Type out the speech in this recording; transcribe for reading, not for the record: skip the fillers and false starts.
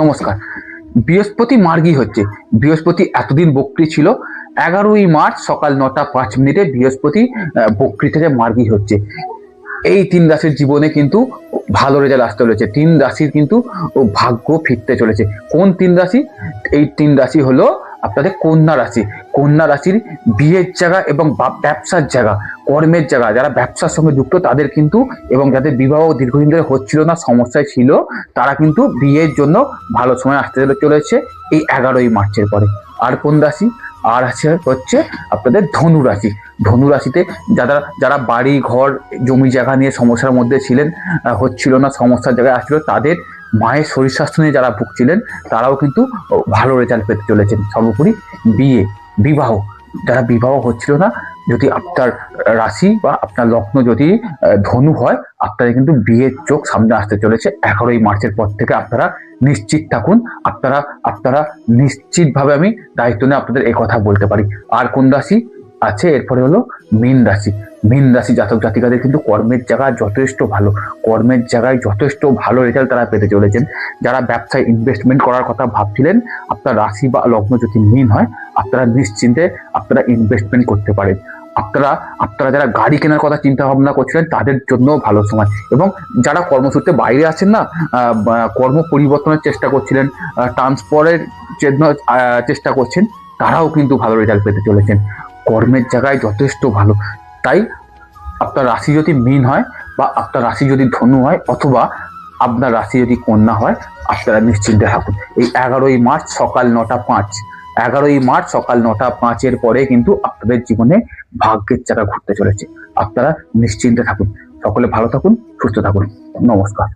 নমস্কার। বৃহস্পতি মার্গী হচ্ছে। বৃহস্পতি এতদিন বক্রী ছিল। 11ই মার্চ সকাল 9টা 5 মিনিটে বৃহস্পতি বক্রী থেকে মার্গী হচ্ছে। এই 3 রাশির জীবনে কিন্তু ভালো রেজাল্ট আসতে চলেছে। 3 রাশির কিন্তু ভাগ্য ফিরতে চলেছে। কোন 3 রাশি? এই 3 রাশি হলো আপনাদের কন্যা রাশি। কন্যা রাশির বিয়ের জায়গা এবং ব্যবসার জায়গা, কর্মের জায়গা, যারা ব্যবসার সঙ্গে যুক্ত তাদের কিন্তু, এবং যাদের বিবাহ দীর্ঘদিন ধরে হচ্ছিল না, সমস্যায় ছিল, তারা কিন্তু বিয়ের জন্য ভালো সময় আসতে চলেছে এই 11ই মার্চের পরে। আর কোন রাশি? আর আছে হচ্ছে আপনাদের ধনু রাশি। ধনু রাশিতে যারা যারা বাড়ি ঘর জমি জায়গা নিয়ে সমস্যার মধ্যে ছিলেন, হচ্ছিল না, সমস্যার জায়গায় আসছিল, তাদের মায়ের শরীর স্বাস্থ্য নিয়ে যারা ভুগছিলেন তারাও কিন্তু ভালো রেজাল্ট পেতে চলেছেন। সর্বোপরি বিবাহ, যারা বিবাহ হচ্ছিল না, যদি আপনার রাশি বা আপনার লগ্ন যদি ধনু হয়, আপনাদের কিন্তু বিয়ের চোখ সামনে আসতে চলেছে 11ই মার্চের পর থেকে। আপনারা নিশ্চিত থাকুন। আপনারা আপনারা নিশ্চিতভাবে আমি দায়িত্ব নিয়ে আপনাদের এই কথা বলতে পারি। আর কোন রাশি আছে এরপরে হলো মীন রাশি। মীন রাশি জাতক জাতিকাদের কিন্তু কর্মের জায়গায় যথেষ্ট ভালো, কর্মের জায়গায় যথেষ্ট ভালো রেজাল্ট তারা পেতে চলেছেন। যারা ব্যবসায় ইনভেস্টমেন্ট করার কথা ভাবছিলেন, আপনার রাশি বা লগ্ন যদি মীন হয়, আপনারা নিশ্চিন্তে আপনারা ইনভেস্টমেন্ট করতে পারেন। আপনারা যারা গাড়ি কেনার কথা চিন্তা ভাবনা করছিলেন তাদের জন্য ভালো সময়। এবং যারা কর্মসূত্রে বাইরে আছেন না, কর্ম পরিবর্তনের চেষ্টা করছিলেন, ট্রান্সফারের জন্য চেষ্টা করছেন, তারাও কিন্তু ভালো রেজাল্ট পেতে চলেছেন। কর্মের জায়গায় যথেষ্ট ভালো। তাই আপনার রাশি যদি মীন হয়, বা আপনার রাশি যদি ধনু হয়, অথবা আপনার রাশি যদি কন্যা হয়, আপনারা নিশ্চিন্তে থাকুন। এই 11ই মার্চ সকাল 9টা 5, 11ই মার্চ সকাল 9টা 5 পরে কিন্তু আপনাদের জীবনে ভাগ্যের চাকা ঘুরতে চলেছে। আপনারা নিশ্চিন্তে থাকুন। সকলে ভালো থাকুন, সুস্থ থাকুন। নমস্কার।